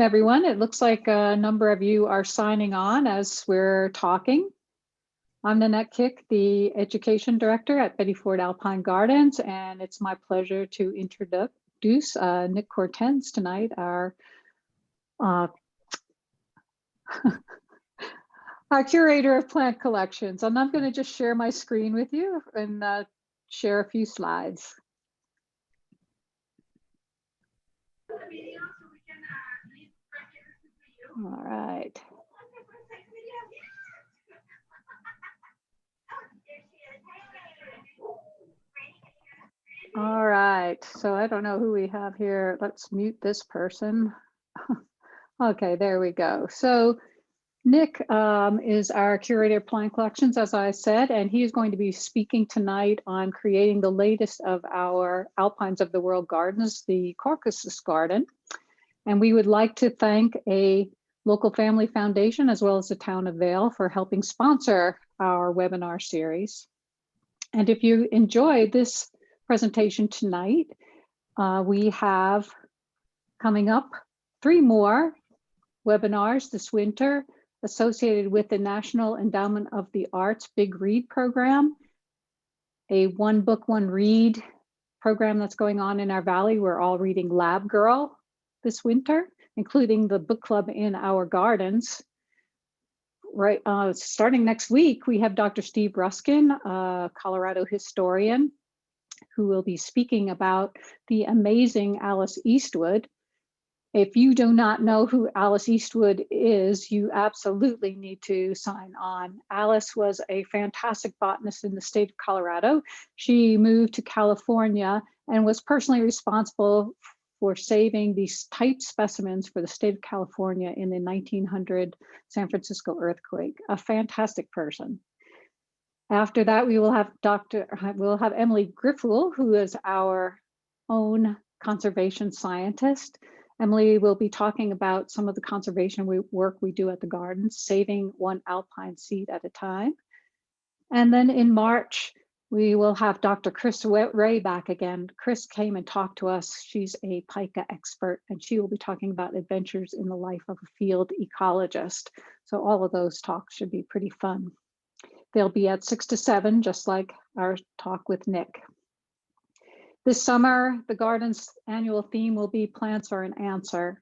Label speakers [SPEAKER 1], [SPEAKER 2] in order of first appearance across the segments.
[SPEAKER 1] Welcome, everyone. It looks like a number of you are signing on as we're talking. I'm Nanette Kick, the Education Director at Betty Ford Alpine Gardens, and it's my pleasure to introduce Nick Courtens tonight, our curator of plant collections. And I'm going to just share my screen with you and share a few slides. All right. All right, so I don't know who we have here. Let's mute this person. Okay, there we go. So Nick is our curator of plant collections, as I said, and he's going to be speaking tonight on creating the latest of our Alpines of the World gardens, the Caucasus Garden. And we would like to thank a local family foundation as well as the town of Vail for helping sponsor our webinar series. And if you enjoyed this presentation tonight, we have coming up 3 more webinars this winter associated with the National Endowment of the Arts Big Read program, a One Book, One Read program that's going on in our valley. We're all reading Lab Girl this winter, including the book club in our gardens. Right, starting next week, we have Dr. Steve Ruskin, a Colorado historian, who will be speaking about the amazing Alice Eastwood. If you do not know who Alice Eastwood is, you absolutely need to sign on. Alice was a fantastic botanist in the state of Colorado. She moved to California and was personally responsible for saving these type specimens for the state of California in the 1900 San Francisco earthquake. A fantastic person. After that, we will have Emily Griffel, who is our own conservation scientist. Emily will be talking about some of the conservation work we do at the gardens, saving 1 alpine seed at a time. And then in March, we will have Dr. Chris Ray back again. Chris came and talked to us. She's a pica expert, and she will be talking about adventures in the life of a field ecologist. So all of those talks should be pretty fun. They'll be at 6 to 7, just like our talk with Nick. This summer, the garden's annual theme will be Plants Are an Answer.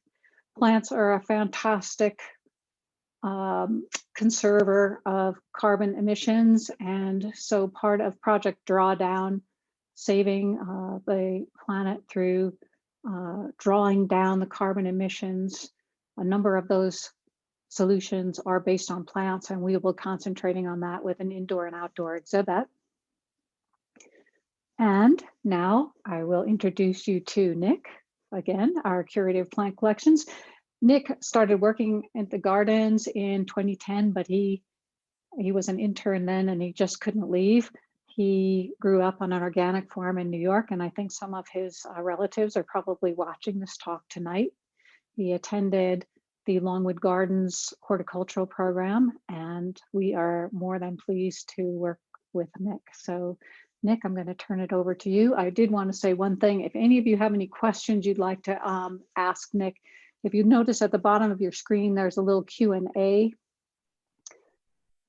[SPEAKER 1] Plants are a fantastic conserver of carbon emissions, and so part of Project Drawdown, saving the planet through drawing down the carbon emissions, a number of those solutions are based on plants, and we will be concentrating on that with an indoor and outdoor exhibit. And now I will introduce you to Nick, again, our curator of plant collections. Nick started working at the gardens in 2010, but he was an intern then and he just couldn't leave. He grew up on an organic farm in New York, and I think some of his relatives are probably watching this talk tonight. He attended the Longwood Gardens horticultural program, and we are more than pleased to work with Nick. So Nick, I'm going to turn it over to you. I did want to say one thing. If any of you have any questions you'd like to ask Nick, if you notice at the bottom of your screen, there's a little Q&A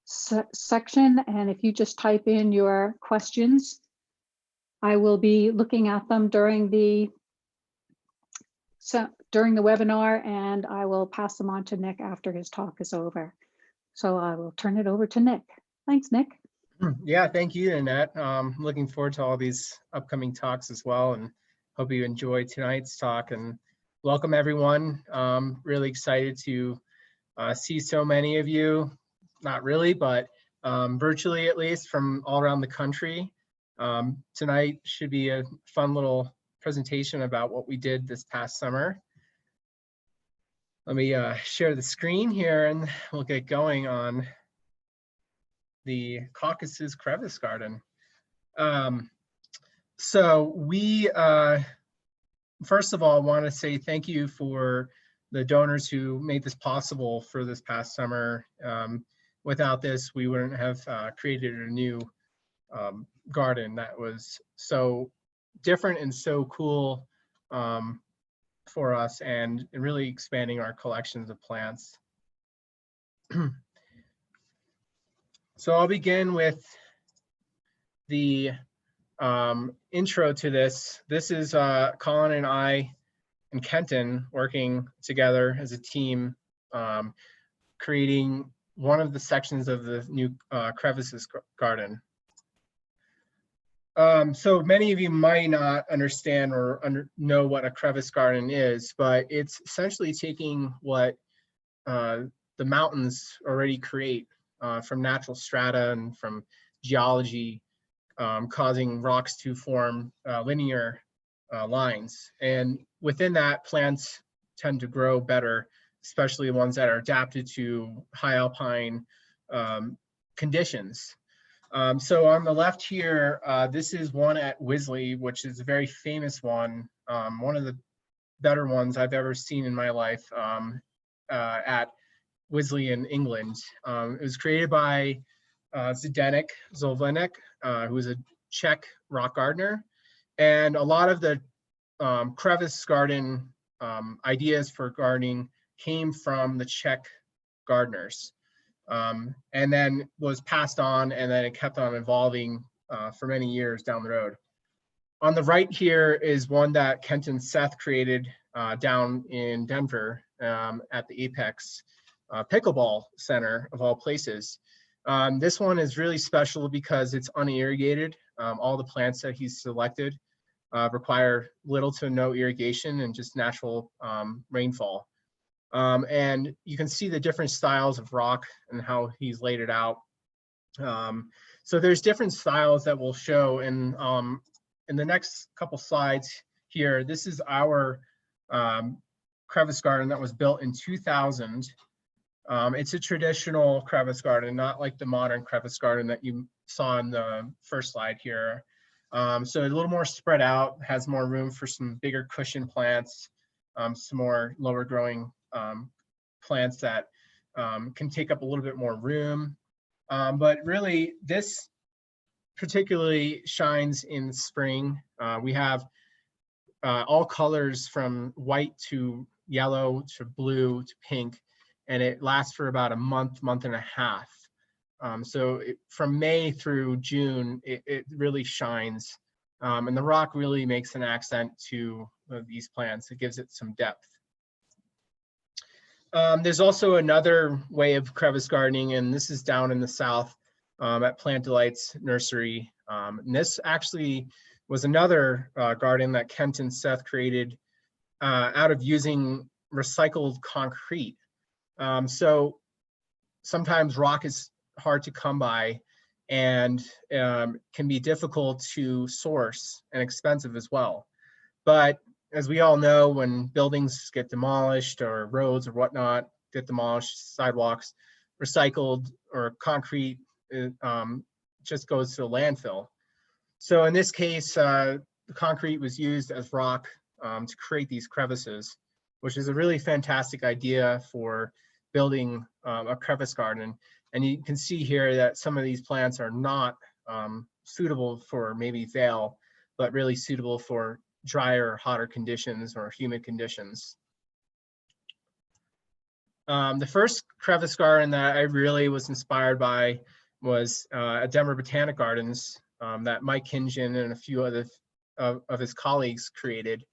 [SPEAKER 1] section. And if you just type in your questions, I will be looking at them during the webinar, and I will pass them on to Nick after his talk is over. So I will turn it over to Nick. Thanks, Nick.
[SPEAKER 2] Yeah, thank you, Nanette. Looking forward to all these upcoming talks as well, and hope you enjoyed tonight's talk. And welcome, everyone. Really excited to see so many of you, not really, but virtually at least, from all around the country. Tonight should be a fun little presentation about what we did this past summer. Let me share the screen here and we'll get going on the Caucasus Garden. So we, first of all, want to say thank you for the donors who made this possible for this past summer. Without this, we wouldn't have created a new garden that was so different and so cool for us and really expanding our collections of plants. So I'll begin with the intro to this. This is Colin and I and Kenton working together as a team, creating one of the sections of the new Caucasus Garden. So many of you might not understand or know what a crevice garden is, but it's essentially taking what the mountains already create from natural strata and from geology, causing rocks to form linear lines. And within that, plants tend to grow better, especially ones that are adapted to high alpine conditions. So on the left here, this is one at Wisley, which is a very famous one, one of the better ones I've ever seen in my life, at Wisley in England. It was created by Zdeněk Zolvenek, who is a Czech rock gardener. And a lot of the crevice garden ideas for gardening came from the Czech gardeners. And then was passed on, and then it kept on evolving for many years down the road. On the right here is one that Kent and Seth created down in Denver at the Apex Pickleball Center of all places. This one is really special because it's unirrigated. All the plants that he's selected require little to no irrigation and just natural rainfall. And you can see the different styles of rock and how he's laid it out. So there's different styles that we'll show in the next couple slides here. This is our crevice garden that was built in 2000. It's a traditional crevice garden, not like the modern crevice garden that you saw in the first slide here. So a little more spread out, has more room for some bigger cushion plants, some more lower growing plants that can take up a little bit more room. But really, this particularly shines in spring. We have all colors from white to yellow to blue to pink, and it lasts for about a month, month and a half. So from May through June, it really shines. And the rock really makes an accent to these plants. It gives it some depth. There's also another way of crevice gardening, and this is down in the south at Plant Delights Nursery. And this actually was another garden that Kent and Seth created out of using recycled concrete. So sometimes rock is hard to come by and can be difficult to source and expensive as well. But as we all know, when buildings get demolished or roads or whatnot get demolished, sidewalks, recycled or concrete just goes to a landfill. So in this case, the concrete was used as rock to create these crevices, which is a really fantastic idea for building a crevice garden. And you can see here that some of these plants are not suitable for maybe Vale, but really suitable for drier, hotter conditions or humid conditions. The first crevice garden that I really was inspired by was at Denver Botanic Gardens that Mike Kingen and a few other of his colleagues created.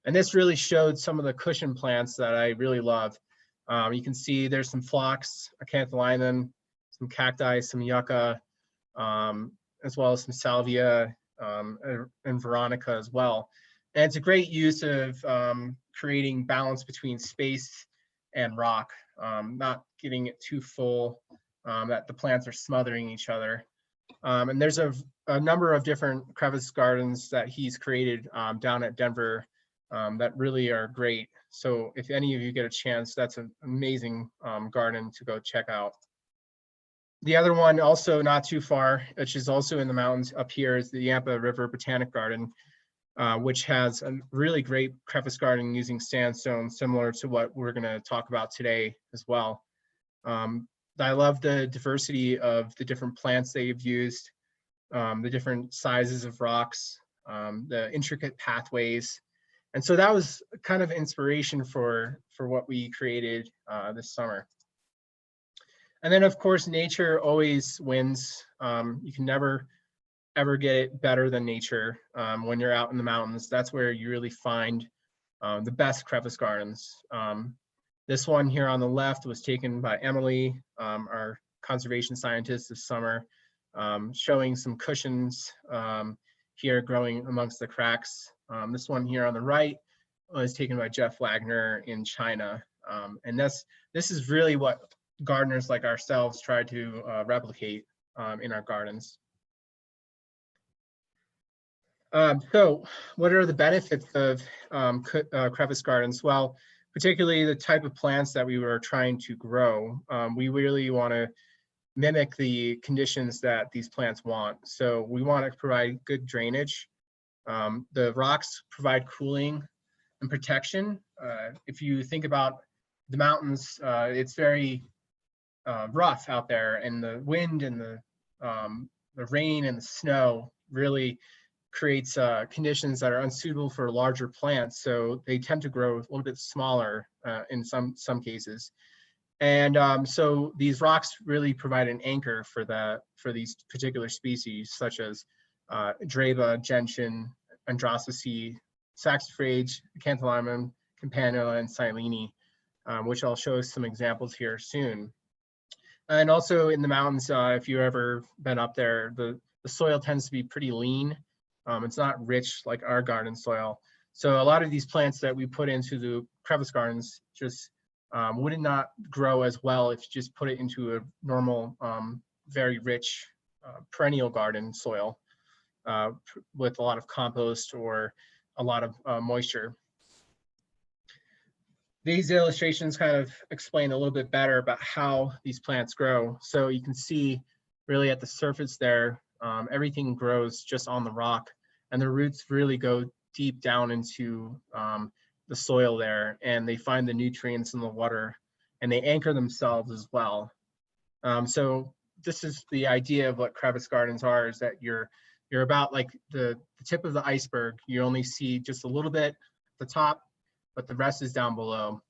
[SPEAKER 2] And this really showed some of the cushion plants that I really love. You can see there's some phlox, acantholynon, some cacti, some yucca, as well as some salvia and veronica as well. And it's a great use of creating balance between space and rock, not getting it too full that the plants are smothering each other. And there's a number of different crevice gardens that he's created down at Denver that really are great. So if any of you get a chance, that's an amazing garden to go check out. The other one, also not too far, which is also in the mountains up here, is the Yampa River Botanic Garden, which has a really great crevice garden using sandstone, similar to what we're going to talk about today as well. I love the diversity of the different plants they've used, the different sizes of rocks, the intricate pathways, And so that was kind of inspiration for what we created this summer. And then of course, nature always wins. You can never ever get it better than nature. When you're out in the mountains, that's where you really find the best crevice gardens. This one here on the left was taken by Emily, our conservation scientist this summer, showing some cushions here growing amongst the cracks. This one here on the right was taken by Jeff Wagner in China. And this is really what gardeners like ourselves try to replicate in our gardens. So what are the benefits of crevice gardens? Well, particularly the type of plants that we were trying to grow, we really want to mimic the conditions that these plants want. So we want to provide good drainage. The rocks provide cooling and protection. If you think about the mountains, it's very rough out there, and the wind and the rain and the snow really creates conditions that are unsuitable for larger plants. So they tend to grow a little bit smaller in some cases. And so these rocks really provide an anchor for these particular species, such as Draba, Gentian, Andrasacea, Saxifrage, Acanthalimum, Campanula, and Silene, which I'll show some examples here soon. And also in the mountains, if you've ever been up there, the soil tends to be pretty lean. It's not rich like our garden soil. So a lot of these plants that we put into the crevice gardens just would not grow as well if you just put it into a normal, very rich perennial garden soil with a lot of compost or a lot of moisture. These illustrations kind of explain a little bit better about how these plants grow. So you can see really at the surface there, everything grows just on the rock, and the roots really go deep down into the soil there, and they find the nutrients in the water, and they anchor themselves as well. So this is the idea of what crevice gardens are, is that you're about like the tip of the iceberg. You only see just a little bit at the top, but the rest is down below.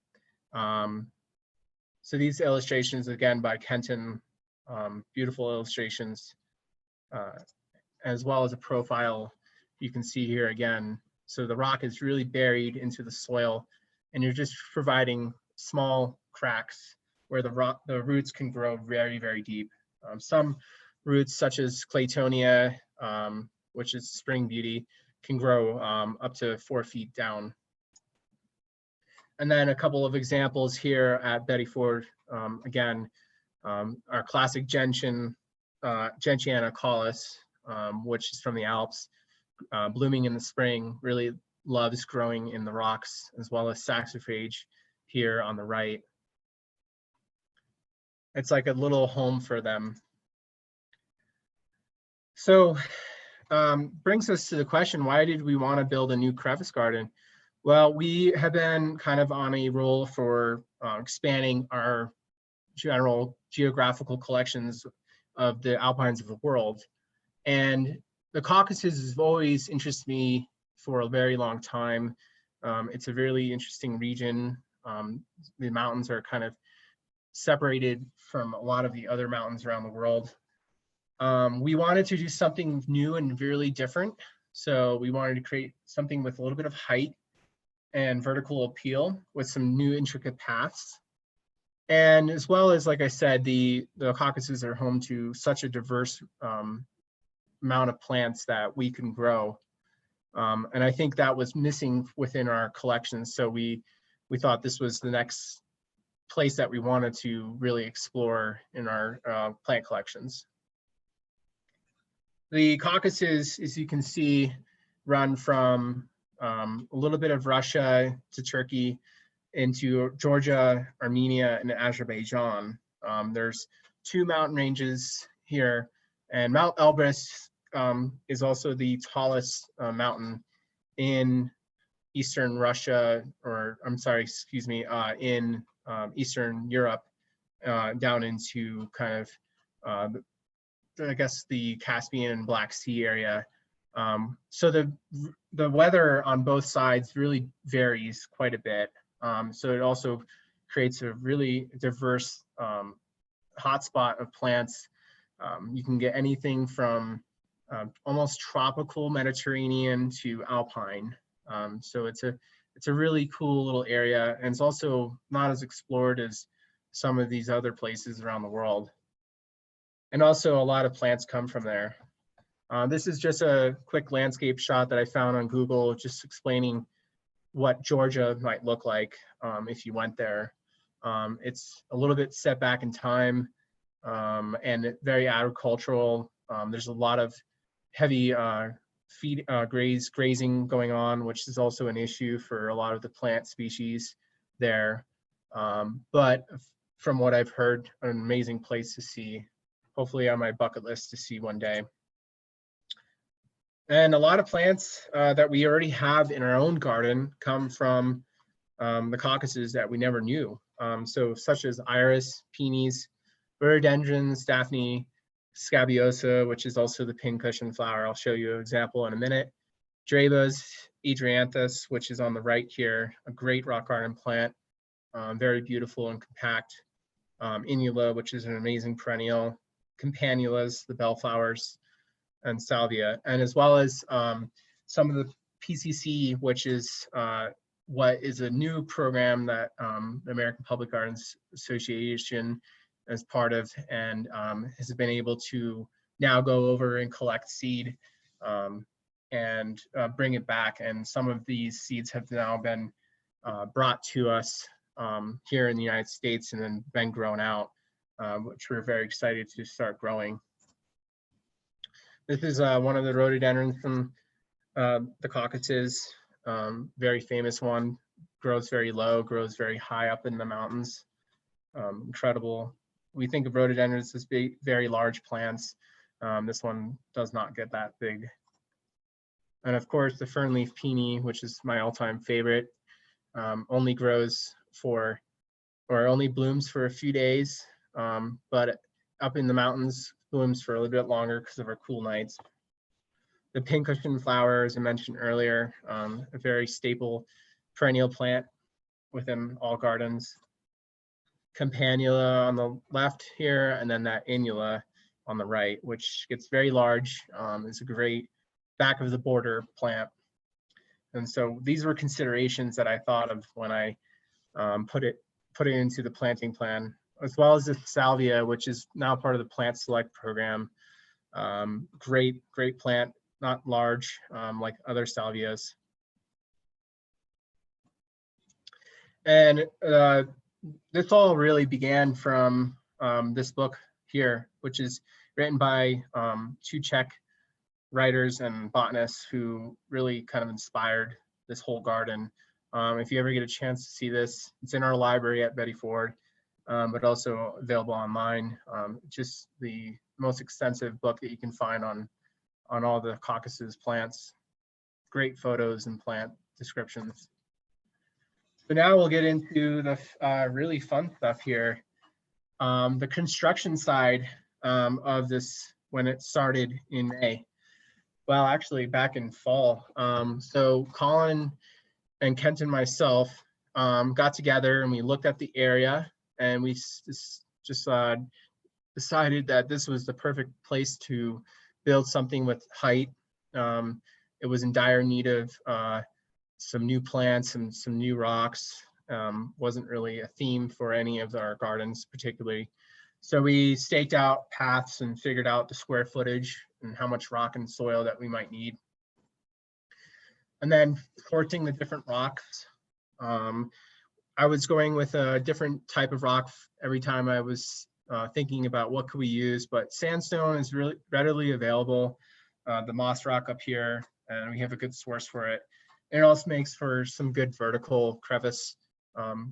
[SPEAKER 2] So these illustrations, again, by Kenton, beautiful illustrations, as well as a profile you can see here again. So the rock is really buried into the soil, and you're just providing small cracks where the roots can grow very, very deep. Some roots, such as Claytonia, which is spring beauty, can grow up to 4 feet down. And then a couple of examples here at Betty Ford. Again, our classic Gentiana caulis, which is from the Alps, blooming in the spring, really loves growing in the rocks, as well as saxifrage here on the right. It's like a little home for them. So brings us to the question, why did we want to build a new crevice garden? Well, we have been kind of on a roll for expanding our general geographical collections of the alpines of the world. And the Caucasus has always interested me for a very long time. It's a really interesting region. The mountains are kind of separated from a lot of the other mountains around the world. We wanted to do something new and really different. So we wanted to create something with a little bit of height and vertical appeal with some new intricate paths. And as well as, like I said, the Caucasus are home to such a diverse amount of plants that we can grow. And I think that was missing within our collections. So we thought this was the next place that we wanted to really explore in our plant collections. The Caucasus, as you can see, run from a little bit of Russia to Turkey into Georgia, Armenia, and Azerbaijan. There's 2 mountain ranges here, and Mount Elbrus is also the tallest mountain in Eastern Russia, or I'm sorry, excuse me, in Eastern Europe, down into kind of, I guess, the Caspian and Black Sea area. So the weather on both sides really varies quite a bit. So it also creates a really diverse hotspot of plants. You can get anything from almost tropical Mediterranean to alpine. So it's a really cool little area, and it's also not as explored as some of these other places around the world. And also a lot of plants come from there. This is just a quick landscape shot that I found on Google, just explaining what Georgia might look like if you went there. It's a little bit set back in time and very agricultural. There's a lot of heavy grazing going on, which is also an issue for a lot of the plant species there. But from what I've heard, an amazing place to see. Hopefully on my bucket list to see one day. And a lot of plants that we already have in our own garden come from the Caucasus that we never knew. So such as iris, peonies, rhododendrons, Daphne scabiosa, which is also the pincushion flower. I'll show you an example in a minute. Drabas, Adrianthus, which is on the right here, a great rock garden plant, very beautiful and compact. Inula, which is an amazing perennial. Campanulas, the bellflowers, and salvia, and as well as some of the PCC, which is what is a new program that the American Public Gardens Association is part of, and has been able to now go over and collect seed and bring it back. And some of these seeds have now been brought to us here in the United States and then been grown out, which we're very excited to start growing. This is one of the rhododendrons from the Caucasus, very famous one, grows very low, grows very high up in the mountains. Incredible. We think of rhododendrons as big, very large plants. This one does not get that big. And of course, the fernleaf peony, which is my all-time favorite, only grows for, or only blooms for a few days, but up in the mountains, blooms for a little bit longer because of our cool nights. The pincushion flower, as I mentioned earlier, a very staple perennial plant within all gardens. Campanula on the left here, and then that inula on the right, which gets very large, is a great back of the border plant. And so these were considerations that I thought of when I put it into the planting plan, as well as the salvia, which is now part of the Plant Select program. Great plant, not large like other salvias. And this all really began from this book here, which is written by two Czech writers and botanists who really kind of inspired this whole garden. If you ever get a chance to see this, it's in our library at Betty Ford, but also available online. Just the most extensive book that you can find on all the Caucasus plants. Great photos and plant descriptions. So now we'll get into the really fun stuff here. The construction side of this when it started in May. Well, actually back in fall. So Colin and Kent and myself got together and we looked at the area, and we just decided that this was the perfect place to build something with height. It was in dire need of some new plants and some new rocks. Wasn't really a theme for any of our gardens particularly. So we staked out paths and figured out the square footage and how much rock and soil that we might need. And then sourcing the different rocks. I was going with a different type of rock every time I was thinking about what could we use, but sandstone is really readily available. The moss rock up here, and we have a good source for it. And it also makes for some good vertical crevice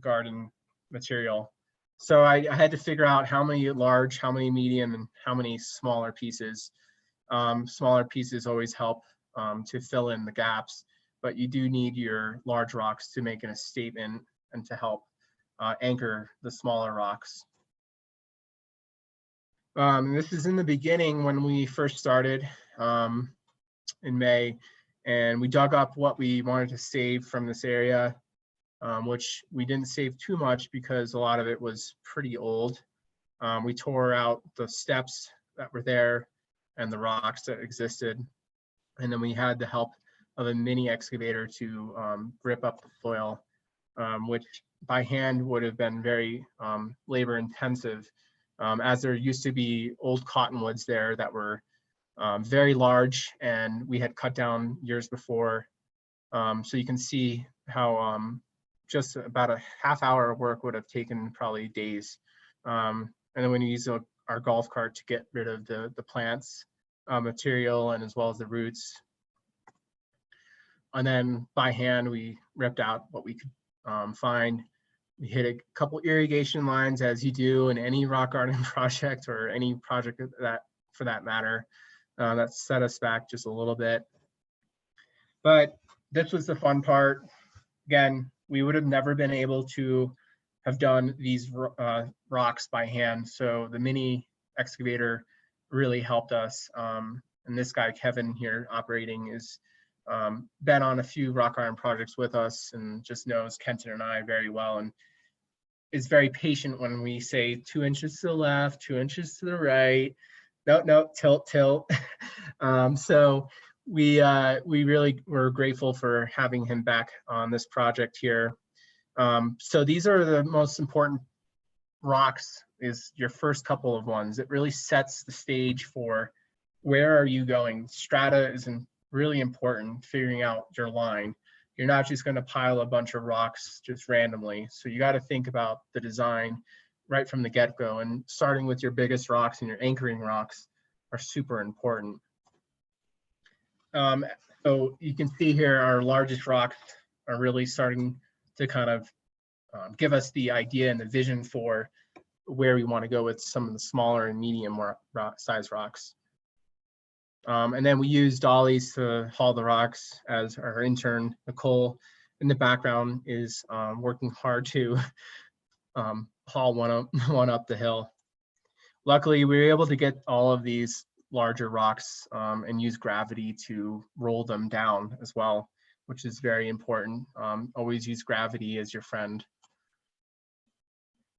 [SPEAKER 2] garden material. So I had to figure out how many large, how many medium, and how many smaller pieces. Smaller pieces always help to fill in the gaps, but you do need your large rocks to make a statement and to help anchor the smaller rocks. This is in the beginning when we first started. in May, and we dug up what we wanted to save from this area, which we didn't save too much because a lot of it was pretty old. We tore out the steps that were there and the rocks that existed. And then we had the help of a mini excavator to rip up the soil, which by hand would have been very labor intensive, as there used to be old cottonwoods there that were very large and we had cut down years before. So you can see how just about a half-hour work would have taken probably days. And then when you use our golf cart to get rid of the plants material and as well as the roots. And then by hand, we ripped out what we could find. We hit a couple irrigation lines, as you do in any rock garden project or any project that, for that matter. That set us back just a little bit. But this was the fun part. Again, we would have never been able to have done these rocks by hand. So the mini excavator really helped us. And this guy, Kevin here operating, is been on a few rock garden projects with us and just knows Kenton and I very well, and is very patient when we say 2 inches to the left, 2 inches to the right. No, tilt. So we really were grateful for having him back on this project here. So these are the most important rocks, is your first couple of ones. It really sets the stage for where are you going. Strata is really important, figuring out your line. You're not just going to pile a bunch of rocks just randomly. So you got to think about the design right from the get-go, and starting with your biggest rocks and your anchoring rocks are super important. So you can see here our largest rocks are really starting to kind of give us the idea and the vision for where we want to go with some of the smaller and medium size rocks. And then we use dollies to haul the rocks, as our intern, Nicole, in the background is working hard to haul one up the hill. Luckily, we were able to get all of these larger rocks and use gravity to roll them down as well, which is very important. Always use gravity as your friend.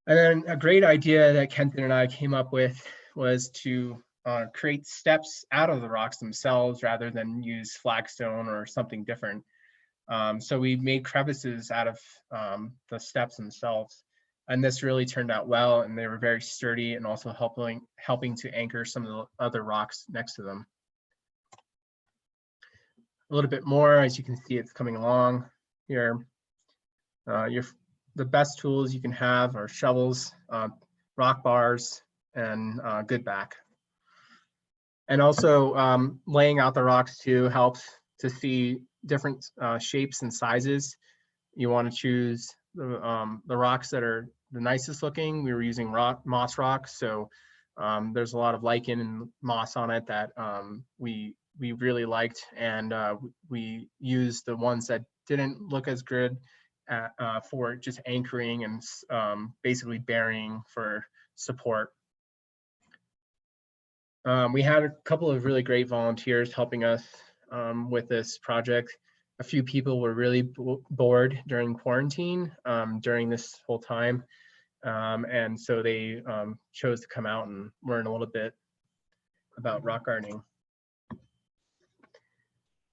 [SPEAKER 2] And then a great idea that Kenton and I came up with was to create steps out of the rocks themselves rather than use flagstone or something different. So we made crevices out of the steps themselves. And this really turned out well, and they were very sturdy and also helping to anchor some of the other rocks next to them. A little bit more, as you can see, it's coming along here. The best tools you can have are shovels, rock bars, and good back. And also laying out the rocks too helps to see different shapes and sizes. You want to choose the rocks that are the nicest looking. We were using moss rocks, so there's a lot of lichen and moss on it that we really liked, and we used the ones that didn't look as good for just anchoring and basically burying for support. We had a couple of really great volunteers helping us with this project. A few people were really bored during quarantine during this whole time. And so they chose to come out and learn a little bit about rock gardening. You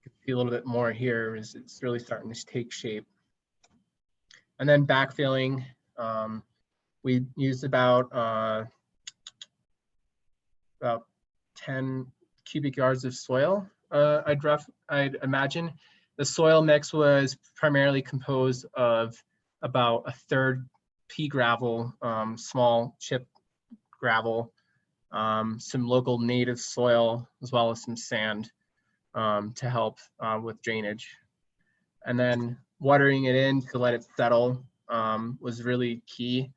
[SPEAKER 2] can see a little bit more here as it's really starting to take shape. And then backfilling, we used about 10 cubic yards of soil, I'd imagine. The soil mix was primarily composed of about a third pea gravel, small chip gravel, some local native soil, as well as some sand to help with drainage. And then watering it in to let it settle was really key.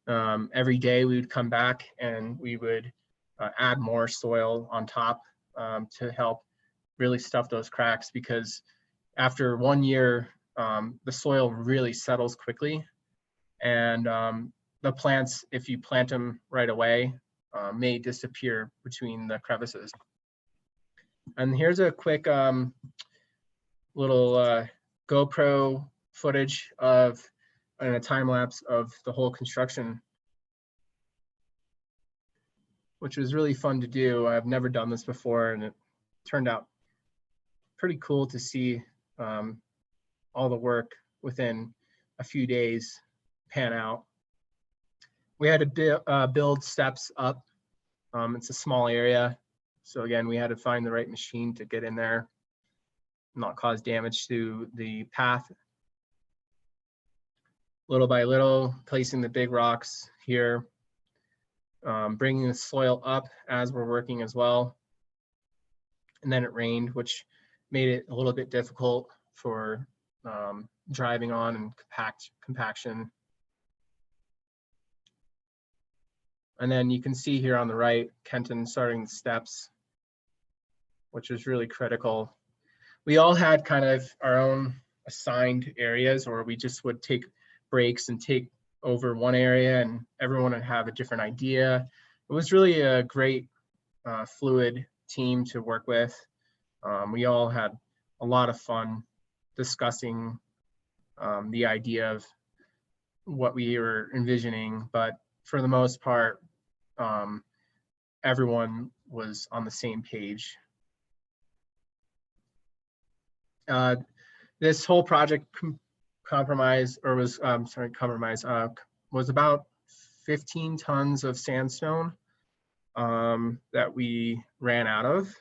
[SPEAKER 2] Every day we would come back and we would add more soil on top to help really stuff those cracks, because after 1 year, the soil really settles quickly, and the plants, if you plant them right away, may disappear between the crevices. And here's a quick little GoPro footage of and a time lapse of the whole construction, which was really fun to do. I've never done this before, and it turned out pretty cool to see all the work within a few days pan out. We had to build steps up. It's a small area, so again, we had to find the right machine to get in there, not cause damage to the path. Little by little, placing the big rocks here, bringing the soil up as we're working as well. And then it rained, which made it a little bit difficult for driving on and compaction. And then you can see here on the right, Kenton starting the steps, which was really critical. We all had kind of our own assigned areas, or we just would take breaks and take over one area, and everyone would have a different idea. It was really a great fluid team to work with. We all had a lot of fun discussing the idea of what we were envisioning, but for the most part, everyone was on the same page. This whole project was about 15 tons of sandstone that we ran out of.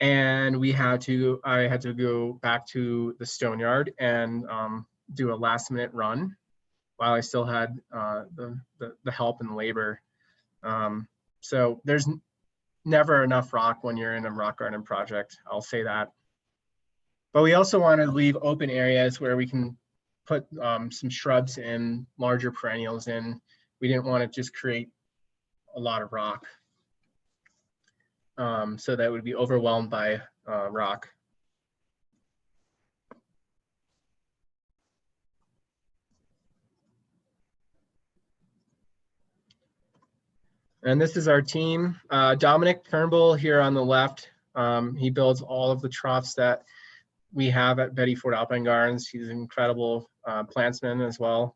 [SPEAKER 2] And I had to go back to the stone yard and do a last minute run while I still had the help and labor. So there's never enough rock when you're in a rock garden project, I'll say that. But we also want to leave open areas where we can put some shrubs and larger perennials in. We didn't want to just create a lot of rock, so that would be overwhelmed by rock. And this is our team. Dominic Turnbull here on the left. He builds all of the troughs that we have at Betty Ford Alpine Gardens. He's an incredible plantsman as well.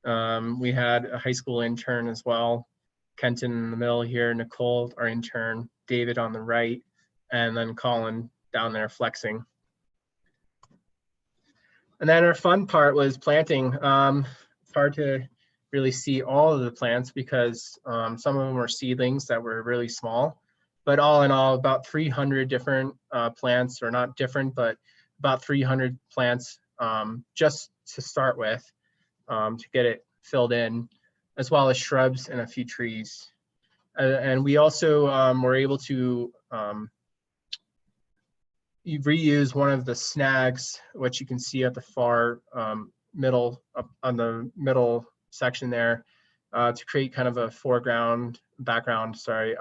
[SPEAKER 2] We had a high school intern as well. Kenton in the middle here, Nicole, our intern, David on the right, and then Colin down there flexing. And then our fun part was planting. It's hard to really see all of the plants because some of them were seedlings that were really small, but all in all, about 300 different plants, or not different, but about 300 plants just to start with, to get it filled in, as well as shrubs and a few trees. And we also were able to reuse one of the snags, which you can see at the far middle, up on the middle section there, to create kind of a background, sorry,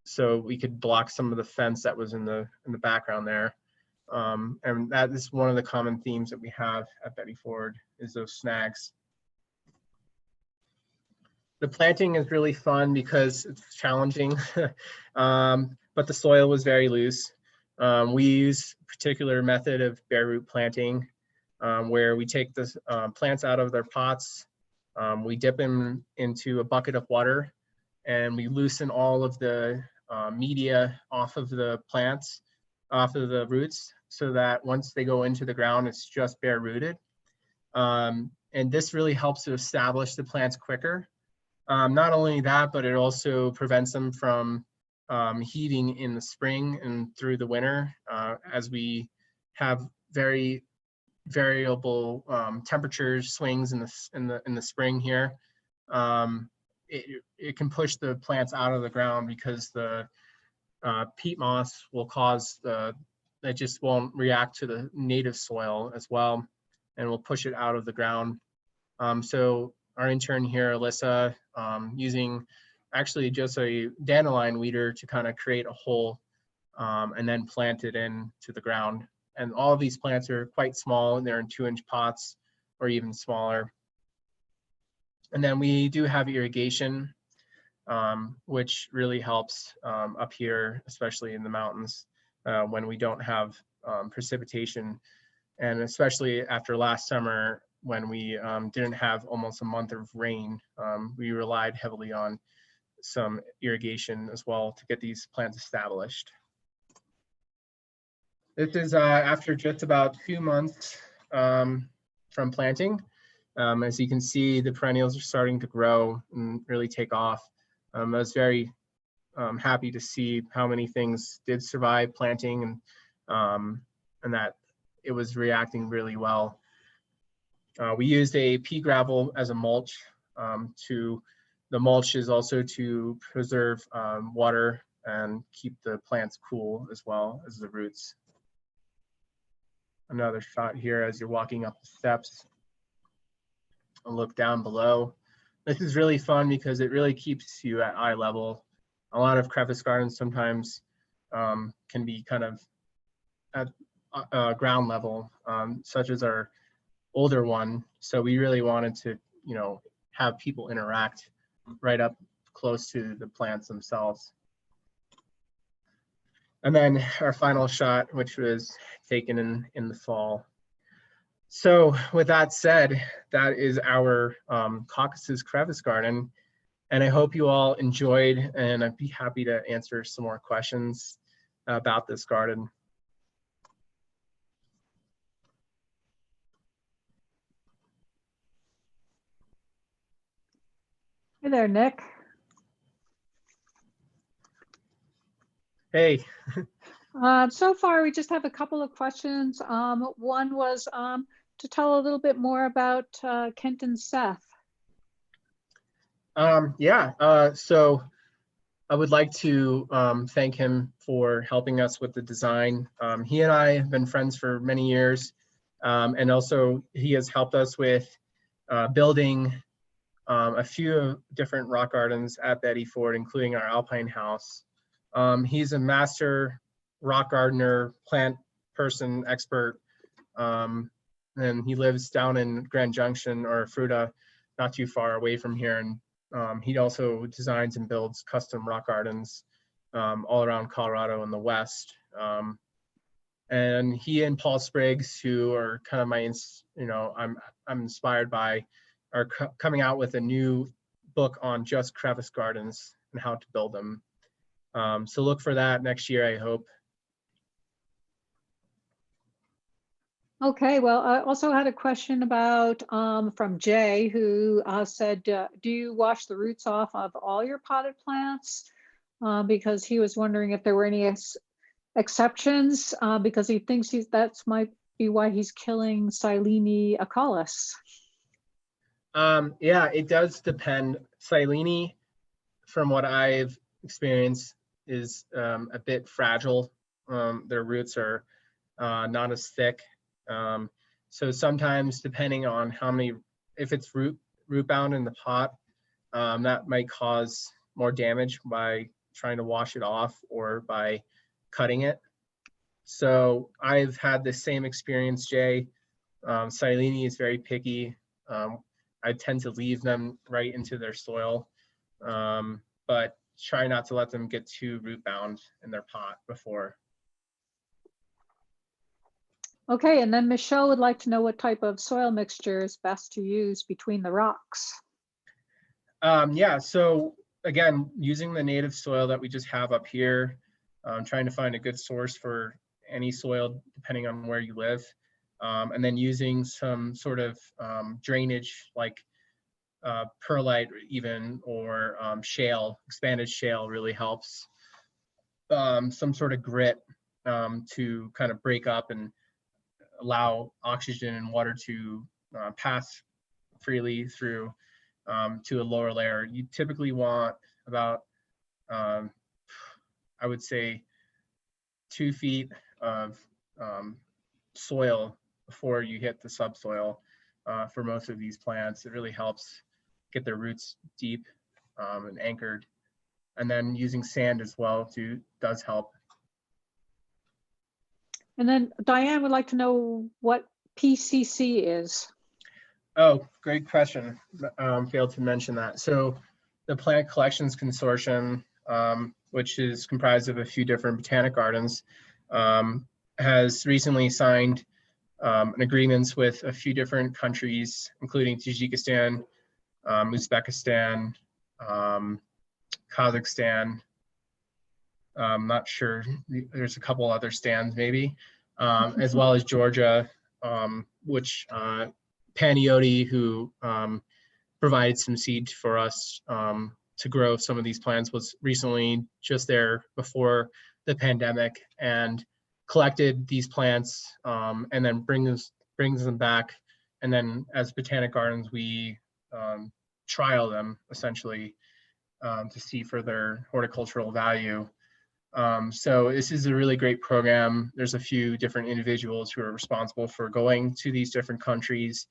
[SPEAKER 2] so we could block some of the fence that was in the background there. And that is one of the common themes that we have at Betty Ford, is those snags. The planting is really fun because it's challenging, but the soil was very loose. We use a particular method of bare root planting, where we take the plants out of their pots, we dip them into a bucket of water, and we loosen all of the media off of the plants, off of the roots, so that once they go into the ground, it's just bare rooted. And this really helps to establish the plants quicker. Not only that, but it also prevents them from heating in the spring and through the winter, as we have very variable temperature swings in the spring here. It can push the plants out of the ground because the peat moss will cause it just won't react to the native soil as well, and will push it out of the ground. So our intern here, Alyssa, using actually just a dandelion weeder to kind of create a hole and then plant it into the ground. And all of these plants are quite small, and they're in 2-inch pots or even smaller. And then we do have irrigation. which really helps up here, especially in the mountains when we don't have precipitation. And especially after last summer, when we didn't have almost a month of rain, we relied heavily on some irrigation as well to get these plants established. This is after just about 2 months from planting. As you can see, the perennials are starting to grow and really take off. I was very happy to see how many things did survive planting, and that it was reacting really well. We used a pea gravel as a mulch. The mulch is also to preserve water and keep the plants cool as well as the roots. Another shot here as you're walking up the steps. A look down below. This is really fun because it really keeps you at eye level. A lot of crevice gardens sometimes can be kind of at ground level, such as our older one. So we really wanted to, have people interact right up close to the plants themselves. And then our final shot, which was taken in the fall. So with that said, that is our Caucasus crevice garden. And I hope you all enjoyed, and I'd be happy to answer some more questions about this garden.
[SPEAKER 1] Hey there, Nick.
[SPEAKER 2] Hey.
[SPEAKER 1] So far, we just have a couple of questions. One was to tell a little bit more about Kent and Seth.
[SPEAKER 2] So I would like to thank him for helping us with the design. He and I have been friends for many years, and also he has helped us with building a few different rock gardens at Betty Ford, including our Alpine house. He's a master rock gardener, plant person, expert, and he lives down in Grand Junction or Fruta, not too far away from here. And he also designs and builds custom rock gardens all around Colorado in the West. And he and Paul Spriggs, who are kind of my, I'm inspired by, are coming out with a new book on just crevice gardens and how to build them. So look for that next year, I hope.
[SPEAKER 1] Okay, well, I also had a question about from Jay, who said, do you wash the roots off of all your potted plants? Because he was wondering if there were any exceptions, because he thinks that might be why he's killing Silene acaulis.
[SPEAKER 2] Yeah, it does depend. Silene, from what I've experienced, is a bit fragile. Their roots are not as thick. So sometimes, depending on how many, if it's root bound in the pot, that might cause more damage by trying to wash it off or by cutting it. So I've had the same experience, Jay. Silene is very picky. I tend to leave them right into their soil, but try not to let them get too root bound in their pot before.
[SPEAKER 1] Okay, and then Michelle would like to know what type of soil mixture is best to use between the rocks.
[SPEAKER 2] Yeah, so again, using the native soil that we just have up here, trying to find a good source for any soil depending on where you live, and then using some sort of drainage like perlite even, or shale, expanded shale really helps. Some sort of grit to kind of break up and allow oxygen and water to pass freely through to a lower layer. You typically want about, I would say, 2 feet of soil before you hit the subsoil for most of these plants. It really helps get their roots deep and anchored. And then using sand as well does help.
[SPEAKER 1] And then Diane would like to know what PCC is.
[SPEAKER 2] Oh, great question. Failed to mention that. So the Plant Collections Consortium, which is comprised of a few different botanic gardens, has recently signed an agreements with a few different countries, including Tajikistan, Uzbekistan, Kazakhstan. I'm not sure, there's a couple other stands maybe, as well as Georgia, which Panioti, who provided some seed for us to grow some of these plants, was recently just there before the pandemic and collected these plants and then brings them back. And then as Botanic Gardens, we trial them essentially to see for their horticultural value. So this is a really great program. There's a few different individuals who are responsible for going to these different countries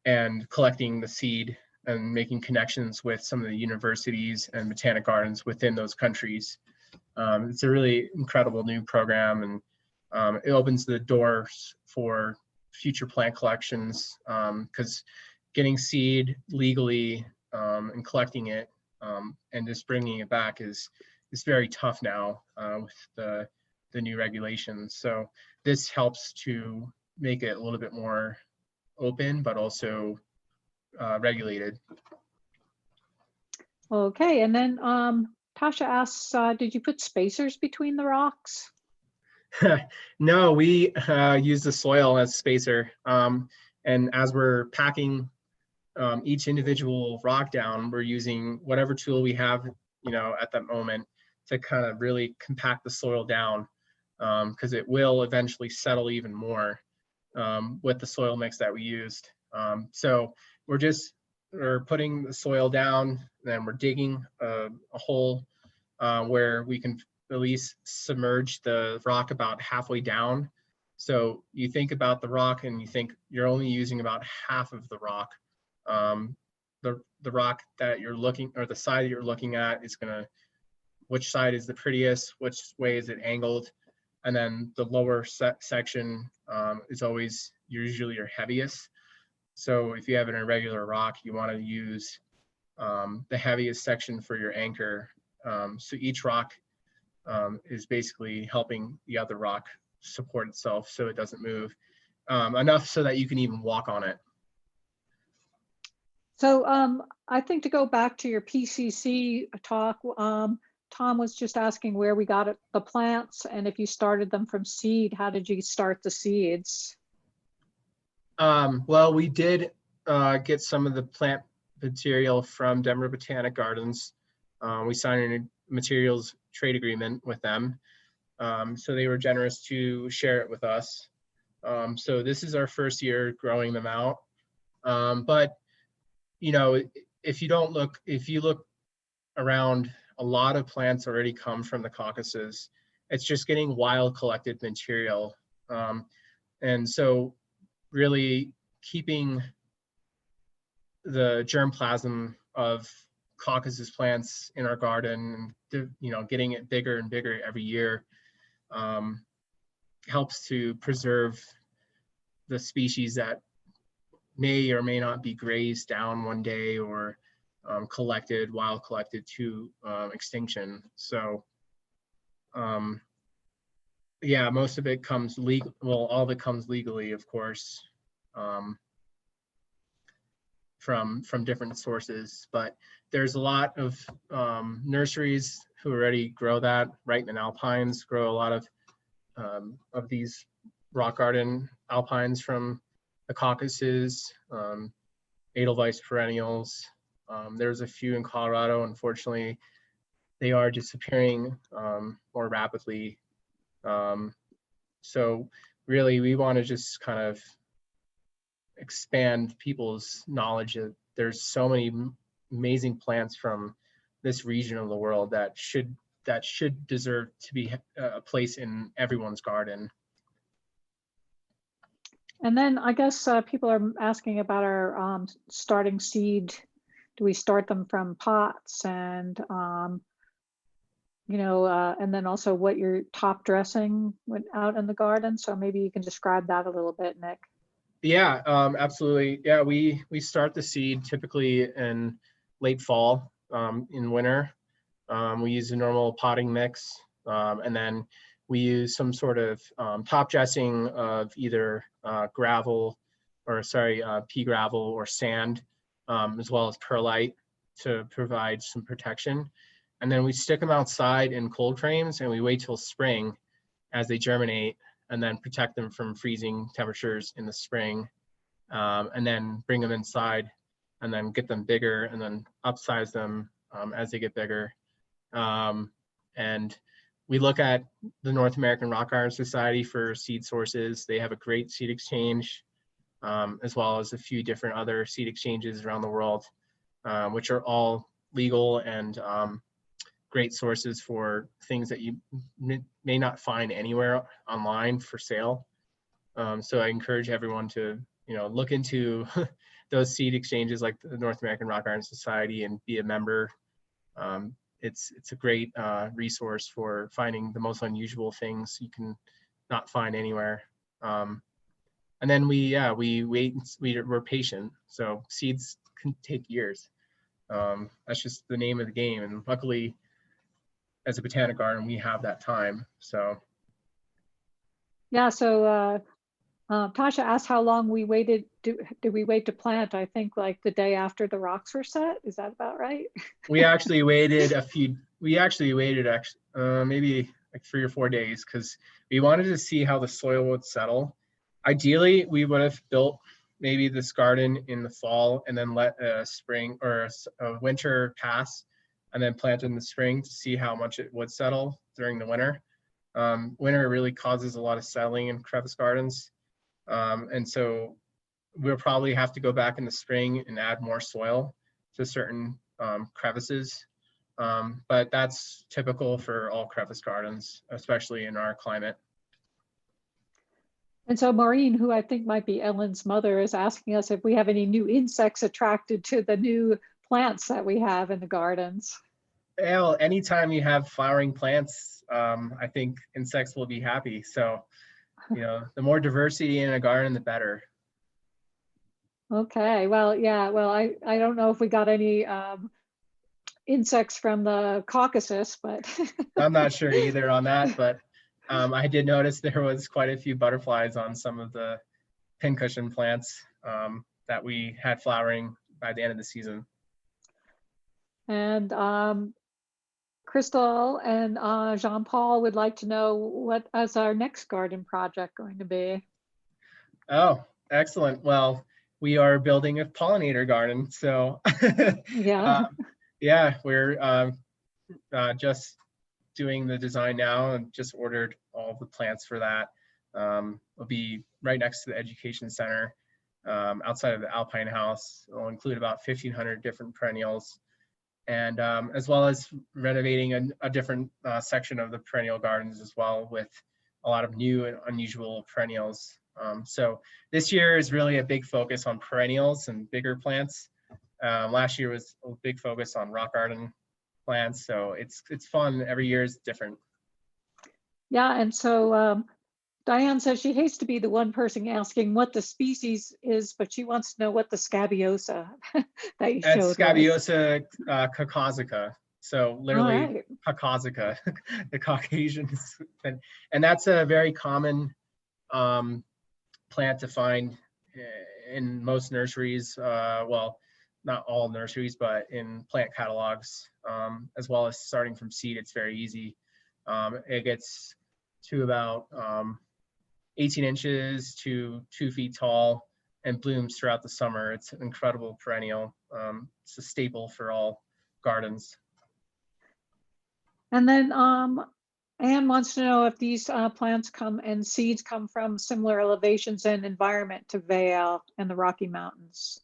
[SPEAKER 2] and collecting the seed and making connections with some of the universities and botanic gardens within those countries. It's a really incredible new program, and it opens the doors for future plant collections because getting seed legally and collecting it and just bringing it back is very tough now with the new regulations. So this helps to make it a little bit more open, but also regulated.
[SPEAKER 1] Okay, and then Tasha asks, did you put spacers between the rocks?
[SPEAKER 2] No, we use the soil as spacer. And as we're packing each individual rock down, we're using whatever tool we have, at that moment to kind of really compact the soil down because it will eventually settle even more with the soil mix that we used. So we're putting the soil down, then we're digging a hole where we can at least submerge the rock about halfway down. So you think about the rock and you think you're only using about half of the rock. The rock that you're looking, or the side that you're looking at, is gonna, which side is the prettiest, which way is it angled, and then the lower section is always usually your heaviest. So if you have an irregular rock, you want to use the heaviest section for your anchor. So each rock is basically helping the other rock support itself so it doesn't move enough so that you can even walk on it.
[SPEAKER 1] So I think to go back to your PCC talk, Tom was just asking where we got the plants, and if you started them from seed, how did you start the seeds?
[SPEAKER 2] Well, we did get some of the plant material from Denver Botanic Gardens. We signed a materials trade agreement with them. So they were generous to share it with us. So this is our first year growing them out. But, if you look around, a lot of plants already come from the Caucasus. It's just getting wild collected material. And so really keeping the germplasm of Caucasus plants in our garden, getting it bigger and bigger every year helps to preserve the species that may or may not be grazed down one day or wild collected to extinction. So yeah, most of it comes legal. Well, all of it comes legally, of course, from different sources. But there's a lot of nurseries who already grow that. Reitman Alpines grow a lot of these rock garden alpines from the Caucasus, Edelweiss perennials. There's a few in Colorado. Unfortunately, they are disappearing more rapidly. So really, we want to just kind of expand people's knowledge that there's so many amazing plants from this region of the world that should deserve to be a place in everyone's garden.
[SPEAKER 1] And then I guess people are asking about our starting seed. Do we start them from pots, and and then also what your top dressing went out in the garden? So maybe you can describe that a little bit, Nick.
[SPEAKER 2] Yeah, absolutely. Yeah, we start the seed typically in late fall. In winter, we use a normal potting mix, and then we use some sort of top dressing of either gravel, or sorry, pea gravel or sand, as well as perlite to provide some protection. And then we stick them outside in cold frames, and we wait till spring as they germinate, and then protect them from freezing temperatures in the spring, and then bring them inside, and then get them bigger, and then upsize them as they get bigger. And we look at the North American Rock Garden Society for seed sources. They have a great seed exchange, as well as a few different other seed exchanges around the world, which are all legal and great sources for things that you may not find anywhere online for sale. So I encourage everyone to, look into those seed exchanges like the North American Rock Garden Society and be a member. It's a great resource for finding the most unusual things you can not find anywhere. And then we wait, we're patient. So seeds can take years. That's just the name of the game. And luckily, as a botanic garden, we have that time. So
[SPEAKER 1] yeah, so Tasha asked how long we waited. Did we wait to plant? I think like the day after the rocks were set. Is that about right?
[SPEAKER 2] we actually waited maybe like 3 or 4 days, because we wanted to see how the soil would settle. Ideally, we would have built maybe this garden in the fall and then let a spring or a winter pass, and then plant in the spring to see how much it would settle during the winter. Winter really causes a lot of settling in crevice gardens. And so we'll probably have to go back in the spring and add more soil to certain crevices. But that's typical for all crevice gardens, especially in our climate.
[SPEAKER 1] And so Maureen, who I think might be Ellen's mother, is asking us if we have any new insects attracted to the new plants that we have in the gardens.
[SPEAKER 2] Well, anytime you have flowering plants, I think insects will be happy. So, the more diversity in a garden, the better.
[SPEAKER 1] Okay, well, yeah, well, I don't know if we got any insects from the Caucasus, but
[SPEAKER 2] I'm not sure either on that, but I did notice there was quite a few butterflies on some of the pincushion plants that we had flowering by the end of the season.
[SPEAKER 1] And Crystal and Jean-Paul would like to know what is our next garden project going to be?
[SPEAKER 2] Oh, excellent. Well, we are building a pollinator garden. So
[SPEAKER 1] Yeah.
[SPEAKER 2] yeah, we're just doing the design now and just ordered all the plants for that. It'll be right next to the education center, outside of the Alpine House. It'll include about 1,500 different perennials, and as well as renovating a different section of the perennial gardens as well, with a lot of new and unusual perennials. So this year is really a big focus on perennials and bigger plants. Last year was a big focus on rock garden plants. So it's fun. Every year is different.
[SPEAKER 1] Yeah, and so Diane says she hates to be the one person asking what the species is, but she wants to know what the scabiosa that you showed was.
[SPEAKER 2] Scabiosa caucasica. So literally
[SPEAKER 1] right.
[SPEAKER 2] Caucasica, the Caucasians. And that's a very common plant to find in most nurseries. Well, not all nurseries, but in plant catalogs, as well as starting from seed. It's very easy. It gets to about 18 inches to 2 feet tall and blooms throughout the summer. It's an incredible perennial. It's a staple for all gardens.
[SPEAKER 1] And then Anne wants to know if these plants come and seeds come from similar elevations and environment to Vail and the Rocky Mountains.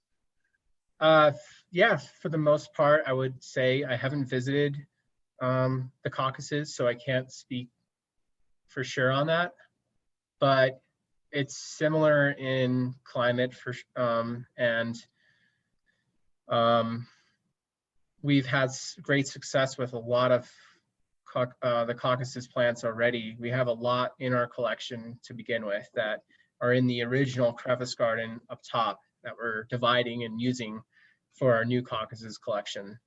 [SPEAKER 2] Yeah, for the most part, I would say I haven't visited the Caucasus, so I can't speak for sure on that. But it's similar in climate and we've had great success with a lot of the Caucasus plants already. We have a lot in our collection to begin with that are in the original crevice garden up top that we're dividing and using for our new Caucasus collection.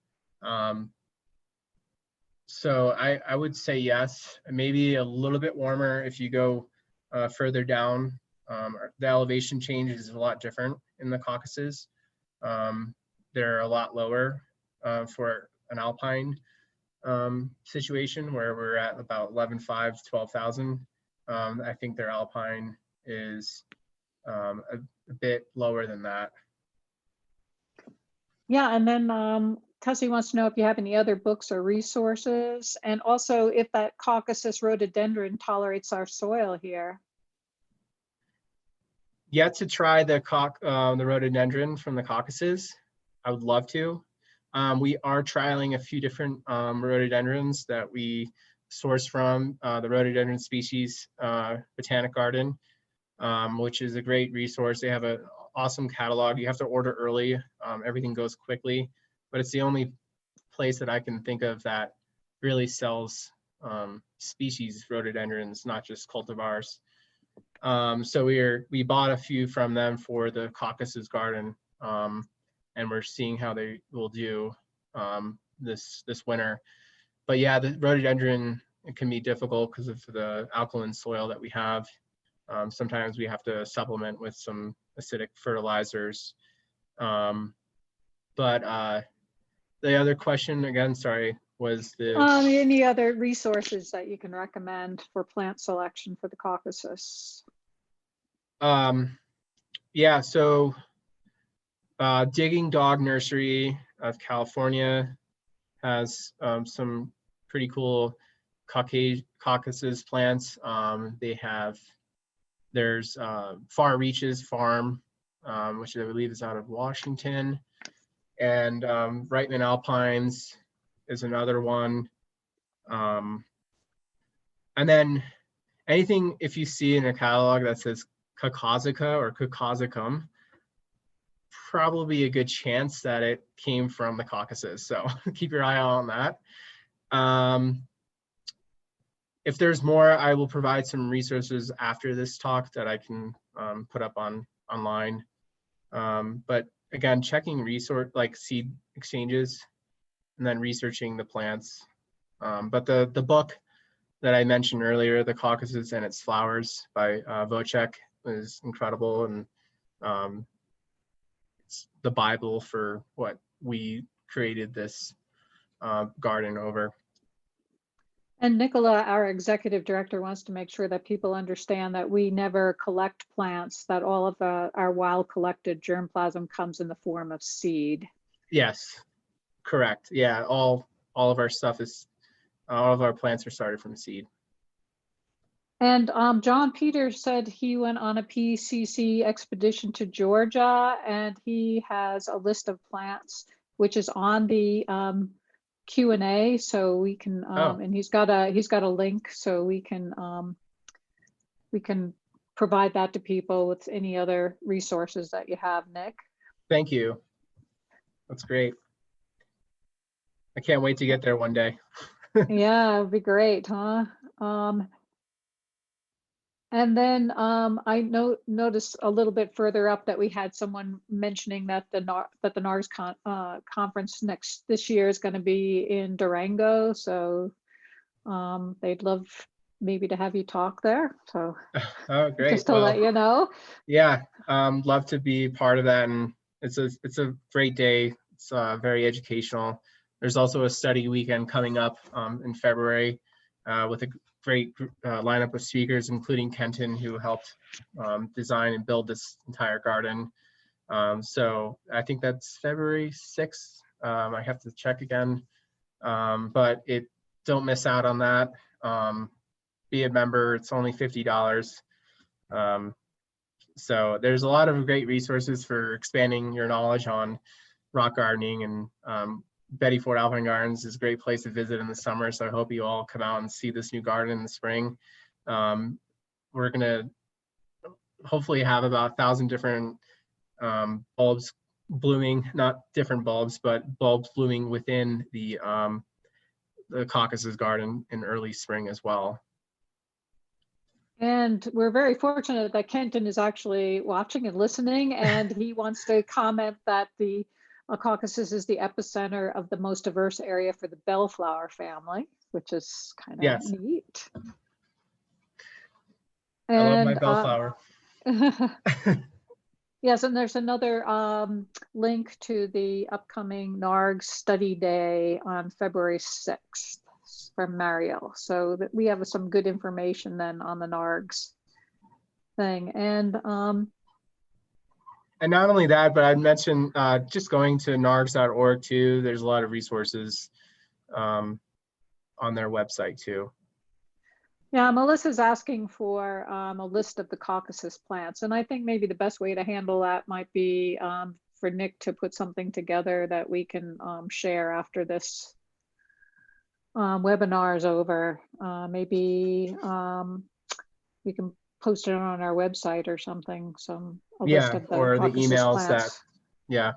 [SPEAKER 2] So I would say yes, maybe a little bit warmer if you go further down. The elevation change is a lot different in the Caucasus. They're a lot lower for an alpine situation where we're at about 11,500 to 12,000. I think their alpine is a bit lower than that.
[SPEAKER 1] Yeah, and then Tessie wants to know if you have any other books or resources, and also if that Caucasus rhododendron tolerates our soil here.
[SPEAKER 2] Yet to try the rhododendron from the Caucasus. I would love to. We are trialing a few different rhododendrons that we source from the rhododendron species botanic garden, which is a great resource. They have an awesome catalog. You have to order early. Everything goes quickly, but it's the only place that I can think of that really sells species rhododendrons, not just cultivars. So we bought a few from them for the Caucasus Garden, and we're seeing how they will do this winter. But yeah, the rhododendron, it can be difficult because of the alkaline soil that we have. Sometimes we have to supplement with some acidic fertilizers. But the other question again, sorry, was
[SPEAKER 1] any other resources that you can recommend for plant selection for the Caucasus?
[SPEAKER 2] Yeah, so Digging Dog Nursery of California has some pretty cool Caucasus plants. There's Far Reaches Farm, which I believe is out of Washington, and Reitman Alpines is another one. And then anything, if you see in a catalog that says Caucasica or Caucasicum, probably a good chance that it came from the Caucasus. So keep your eye out on that. If there's more, I will provide some resources after this talk that I can put up online. But again, checking like seed exchanges and then researching the plants. But the book that I mentioned earlier, The Caucasus and Its Flowers by Vocek, is incredible, and it's the Bible for what we created this garden over.
[SPEAKER 1] And Nicola, our executive director, wants to make sure that people understand that we never collect plants, that all of our wild collected germplasm comes in the form of seed.
[SPEAKER 2] Yes, correct. Yeah, all of our stuff is, all of our plants are started from seed.
[SPEAKER 1] And John Peters said he went on a PCC expedition to Georgia, and he has a list of plants, which is on the Q&A, so we can and he's got a link, so we can provide that to people with any other resources that you have, Nick.
[SPEAKER 2] Thank you. That's great. I can't wait to get there one day.
[SPEAKER 1] Yeah, it'd be great, huh? And then I noticed a little bit further up that we had someone mentioning that the NARS conference this year is going to be in Durango, so they'd love maybe to have you talk there. So
[SPEAKER 2] oh, great!
[SPEAKER 1] Just to let you know.
[SPEAKER 2] Yeah, love to be part of that, and it's a great day. It's very educational. There's also a study weekend coming up in February with a great lineup of speakers, including Kenton, who helped design and build this entire garden. So I think that's February 6th. I have to check again, but don't miss out on that. Be a member. It's only $50. So there's a lot of great resources for expanding your knowledge on rock gardening, and Betty Ford Alpine Gardens is a great place to visit in the summer. So I hope you all come out and see this new garden in the spring. We're gonna hopefully have about 1,000 different bulbs blooming, not different bulbs, but bulbs blooming within the Caucasus Garden in early spring as well.
[SPEAKER 1] And we're very fortunate that Kenton is actually watching and listening, and he wants to comment that the Caucasus is the epicenter of the most diverse area for the bellflower family, which is kind of
[SPEAKER 2] Yes,
[SPEAKER 1] neat.
[SPEAKER 2] I love my
[SPEAKER 1] And
[SPEAKER 2] bellflower.
[SPEAKER 1] yes, and there's another link to the upcoming NARG study day on February 6th from Mariel. So that we have some good information then on the NARGs thing. And
[SPEAKER 2] not only that, but I'd mention just going to nargs.org too. There's a lot of resources on their website too.
[SPEAKER 1] yeah, Melissa's asking for a list of the Caucasus plants. And I think maybe the best way to handle that might be for Nick to put something together that we can share after this webinar is over. Maybe we can post it on our website or something, a list of the
[SPEAKER 2] or the
[SPEAKER 1] Caucasus
[SPEAKER 2] emails
[SPEAKER 1] plants.
[SPEAKER 2] yeah.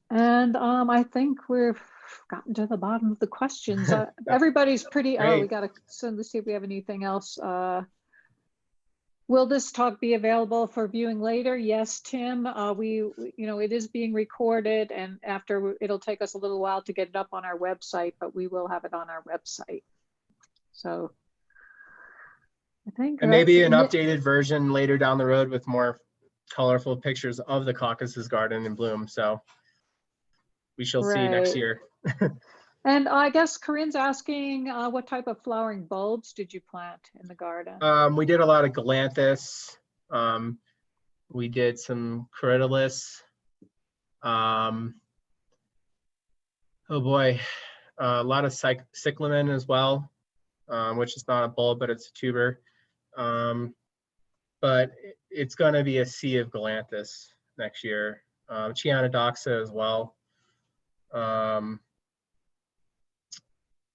[SPEAKER 1] And I think we've gotten to the bottom of the questions. Everybody's pretty,
[SPEAKER 2] great.
[SPEAKER 1] We got to send to see if we have anything else. Will this talk be available for viewing later? Yes, Tim. It is being recorded, and it'll take us a little while to get it up on our website, but we will have it on our website. So I think,
[SPEAKER 2] and maybe an updated version later down the road with more colorful pictures of the Caucasus Garden in bloom. So we shall see next year.
[SPEAKER 1] And I guess Corinne's asking, what type of flowering bulbs did you plant in the garden?
[SPEAKER 2] We did a lot of galanthus. We did some corydalis. Oh boy, a lot of cyclamen as well, which is not a bulb, but it's a tuber. But it's going to be a sea of galanthus next year. Chianodoxa as well.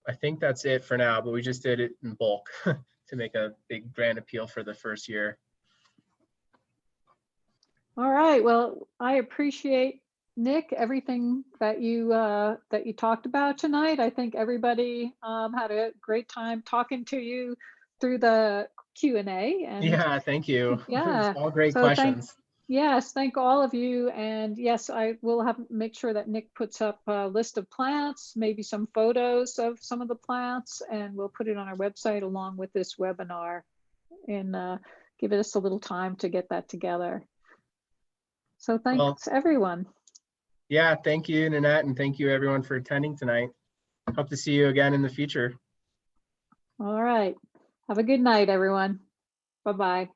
[SPEAKER 2] I think that's it for now, but we just did it in bulk to make a big brand appeal for the first year.
[SPEAKER 1] All right. Well, I appreciate, Nick, everything that you talked about tonight. I think everybody had a great time talking to you through the Q&A. And
[SPEAKER 2] yeah, thank you.
[SPEAKER 1] Yeah,
[SPEAKER 2] all great questions.
[SPEAKER 1] Yes, thank all of you. And yes, I will make sure that Nick puts up a list of plants, maybe some photos of some of the plants, and we'll put it on our website along with this webinar, and give us a little time to get that together. So thanks, everyone.
[SPEAKER 2] Yeah, thank you, Nanette, and thank you everyone for attending tonight. Hope to see you again in the future.
[SPEAKER 1] All right. Have a good night, everyone. Bye-bye.